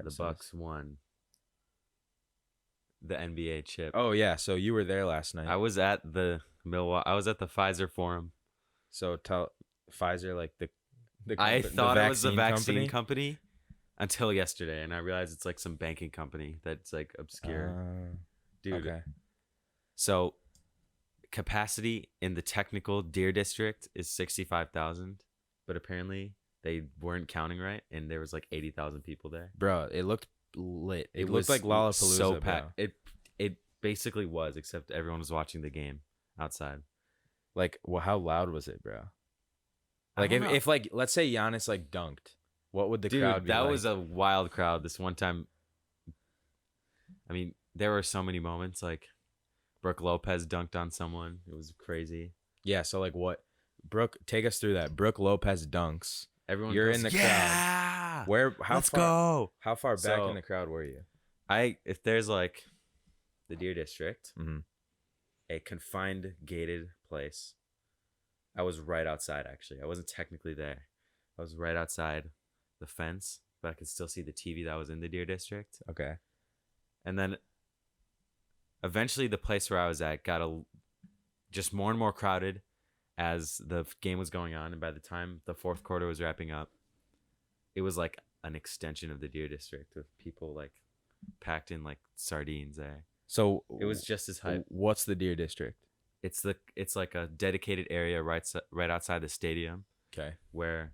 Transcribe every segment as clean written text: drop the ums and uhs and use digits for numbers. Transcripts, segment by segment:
the Bucks won the NBA chip. Oh yeah, so you were there last night. I was at the Fiserv Forum. So tell Pfizer like the I thought it was the vaccine company. company until yesterday, and I realized it's like some banking company that's like obscure. Dude. Okay. So capacity in the technical Deer District is 65,000, but apparently they weren't counting right, and there was like 80,000 people there. Bro, it looked lit. It was looked like Lollapalooza, so packed. bro. It basically was, except everyone was watching the game outside. Like, well, how loud was it, bro? Like, I don't know. if like, let's say Giannis like dunked, what would the crowd be that like? was a wild crowd. This one time, I mean, there were so many moments. Like, Brooke Lopez dunked on someone. It was crazy. Yeah, so like what? Brooke, take us through that. Brooke Lopez dunks. Everyone You're goes, in the yeah! crowd. Where? Let's go. How far back So- in the crowd were you? If there's like the Deer District, Mhm. a confined gated place, I was right outside. Actually, I wasn't technically there. I was right outside the fence, but I could still see the TV that was in the Deer District. Okay. And then eventually the place where I was at got just more and more crowded as the game was going on. And by the time the fourth quarter was wrapping up, it was like an extension of the Deer District with people like packed in like sardines there. So It was just as hype. What's the Deer District? It's like a dedicated area right outside the stadium Okay. where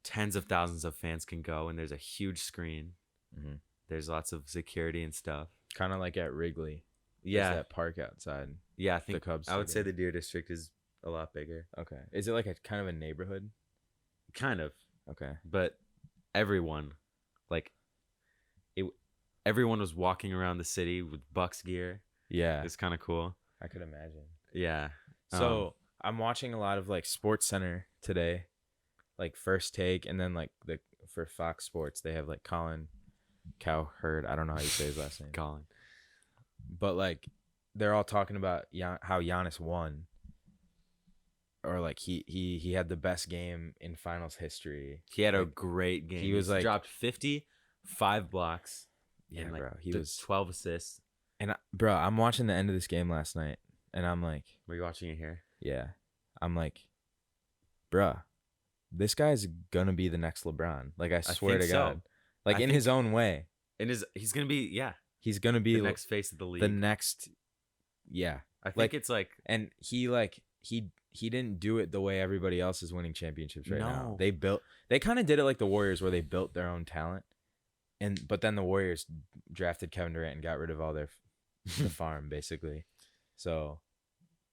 tens of thousands of fans can go, and there's a huge screen. Mhm. There's lots of security and stuff. Kind of like at Wrigley. There's Yeah, that park outside. yeah. I think Cubs I would say stadium. the Deer District is a lot bigger. Okay. Is it like a kind of a neighborhood? Kind of, Okay. but everyone, like, everyone was walking around the city with Bucks gear. Yeah. It's kind of cool. I could imagine. Yeah. So I'm watching a lot of like Sports Center today, like First Take, and then like for Fox Sports they have like Colin Cowherd. I don't know how you say his last name, Colin. but like they're all talking about how Giannis won, or like he had the best game in finals history. He had a Like, great game. he was like- dropped 50, 5 blocks. Yeah, and like bro. He did was 12 assists. and bro, I'm watching the end of this game last night, and I'm like, Were you watching it here? yeah, I'm like, bruh, this guy's gonna be the next LeBron. Like I swear think to so. God, like in his own way, He's gonna be he's gonna be the next face of the league. the next. Yeah, I think like- it's like and he didn't do it the way everybody else is winning championships right now. No. They kind of did it like the Warriors, where they built their own talent, but then the Warriors drafted Kevin Durant and got rid of all the farm basically. So,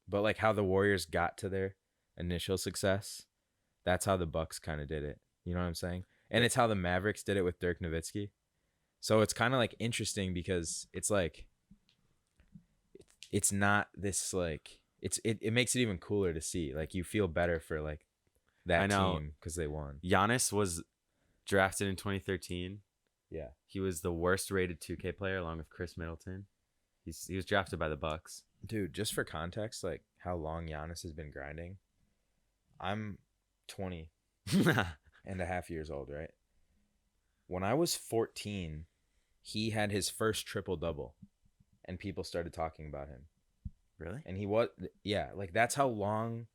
but like how the Warriors got to their initial success, that's how the Bucks kind of did it. You know what I'm saying? And it's how the Mavericks did it with Dirk Nowitzki. So it's kind of like interesting because it's like it's not this like it makes it even cooler to see. Like you feel better for like that I know. team because they won. Giannis was drafted in 2013. Yeah. He was the worst rated 2K player along with Chris Middleton. He was drafted by the Bucks. Dude, just for context, like how long Giannis has been grinding. I'm 20 and a half years old, right? When I was 14, he had his first triple-double, and people started talking about him. Really? And he was, yeah, like that's how long,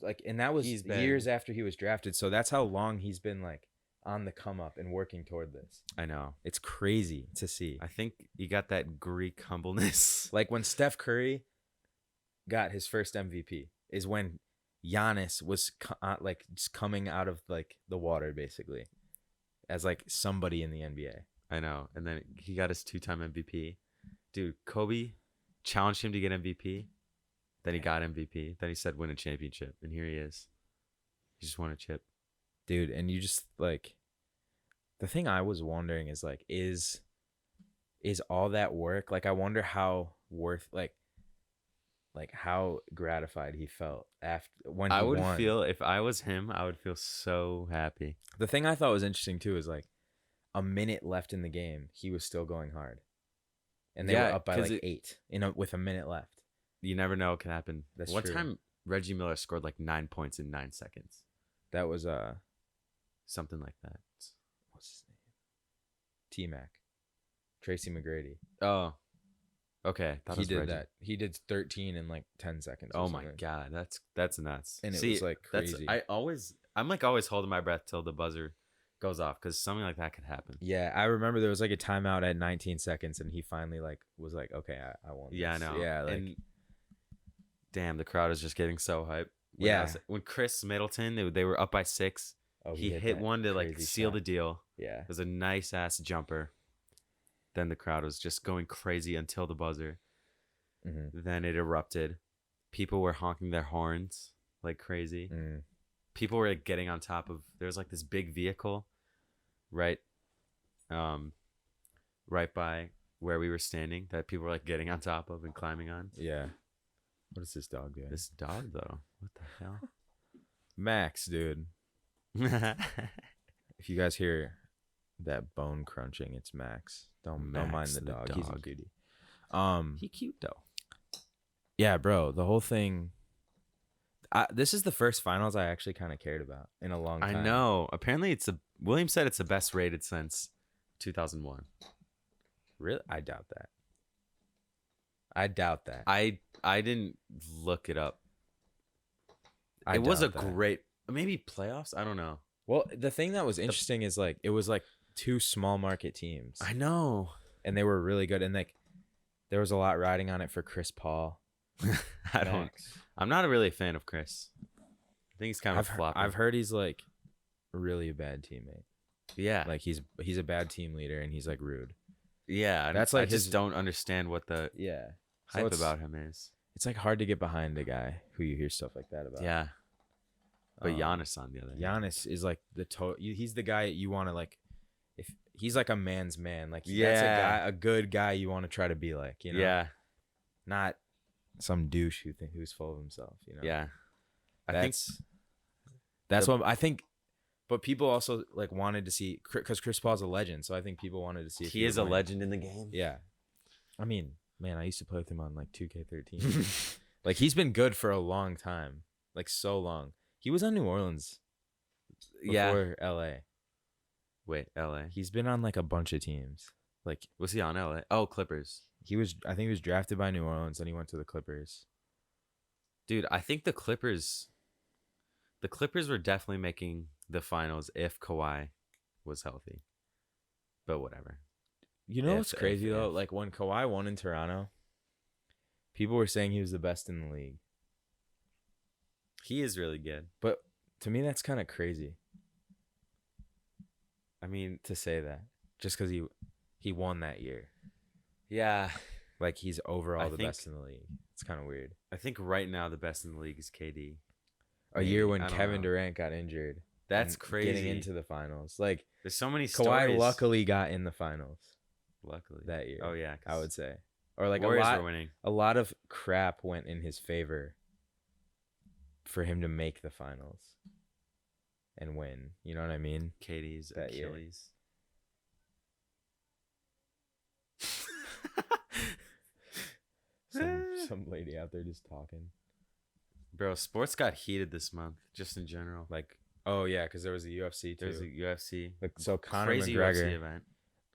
like, and that was He's been- years after he was drafted. So that's how long he's been like on the come up and working toward this. I know. It's crazy to see. I think you got that Greek humbleness. Like when Steph Curry got his first MVP is when Giannis was like just coming out of like the water basically as like somebody in the NBA. I know. And then he got his 2-time MVP. Dude, Kobe challenged him to get MVP. Then he got MVP. Then he said win a championship. And here he is. He just won a chip. Dude, and you just like the thing I was wondering is like is all that work? Like I wonder how how gratified he felt after when he I would won. feel, if I was him, I would feel so happy. The thing I thought was interesting too is like a minute left in the game, he was still going hard. And they Yeah, were up by 'cause like 8 with a minute left. You never know what can happen. That's One true. time, Reggie Miller scored like 9 points in 9 seconds. That was Something like that. what's his name? T-Mac, Tracy McGrady. Oh, okay. Thought it He was did Reggie. that. He did 13 in like 10 seconds. Oh or my something. god, that's nuts. And it See, was like crazy. I'm like always holding my breath till the buzzer goes off because something like that could happen. Yeah, I remember there was like a timeout at 19 seconds, and he finally like was like, "Okay, I won." Yeah, I this. know. Yeah, like and damn, the crowd is just getting so hyped. Yeah. When Chris Middleton, they were up by 6. oh, He hit that one to like crazy seal shot. the deal. Yeah, It was a nice ass jumper. Then the crowd was just going crazy until the buzzer. Then it erupted. People were honking their horns like crazy. People were like getting on top of. There was like this big vehicle, right by where we were standing that people were like getting on top of and climbing on. yeah. What is this dog doing? This dog though, what the hell? Max, dude. If you guys hear that bone crunching, it's Max. Don't mind Max the the dog. He's a dog. cutie. He cute though. Yeah, bro. The whole thing. This is the first finals I actually kind of cared about in a long time. I know. Apparently, William said it's the best rated since 2001. Really? I doubt that. I doubt that. I didn't look it up. I It was a doubt that. great, maybe playoffs. I don't know. Well, the thing that was interesting is like it was like 2 small market teams, I know. and they were really good. And like there was a lot riding on it for Chris Paul. Max. I'm not really a fan of Chris. I think he's kind of floppy. I've heard he's like really a bad teammate. Yeah. Like he's a bad team leader, and he's like rude. Yeah. That's I like just his- don't understand what the Yeah. hype about him is. It's like hard to get behind a guy who you hear stuff like that about. Yeah. But Um, Giannis on the other hand. Giannis is like he's the guy you want to like, if he's like a man's man, like that's Yeah. a good guy you want to try to be like, you know, Yeah. not some douche who's full of himself, you know. Yeah. I think that's what I think. But people also like wanted to see because Chris Paul's a legend, so I think people wanted to see if he is a would win. legend in the game. Yeah, I mean, man, I used to play with him on like 2K13. Like he's been good for a long time, like so long. He was on New Orleans Yeah. before LA. Wait, LA. He's been on like a bunch of teams. Like Was he on LA? Oh, Clippers. I think he was drafted by New Orleans, then he went to the Clippers. Dude, I think the Clippers were definitely making the finals if Kawhi was healthy. But whatever. You know If- what's crazy if- though? if. Like when Kawhi won in Toronto, people were saying he was the best in the league. He is really good. But to me, that's kind of crazy I mean, to say that, just because he won that year. yeah. Like he's overall I the think- best in the league. It's kind of weird. I think right now the best in the league is KD. A year Maybe, when I don't Kevin know. Durant got injured. That's and crazy. Getting into the finals. Like There's so many Kawhi stories. luckily got in the finals Luckily. that year. Oh yeah. I would say. Or like Warriors a were winning. lot of crap went in his favor for him to make the finals and win. You know what I mean? KD's that year. Achilles. Some lady out there just talking. Bro, sports got heated this month, just in general. Like, oh yeah, because there was the UFC too. There's a UFC. Like, so Conor crazy McGregor. UFC event.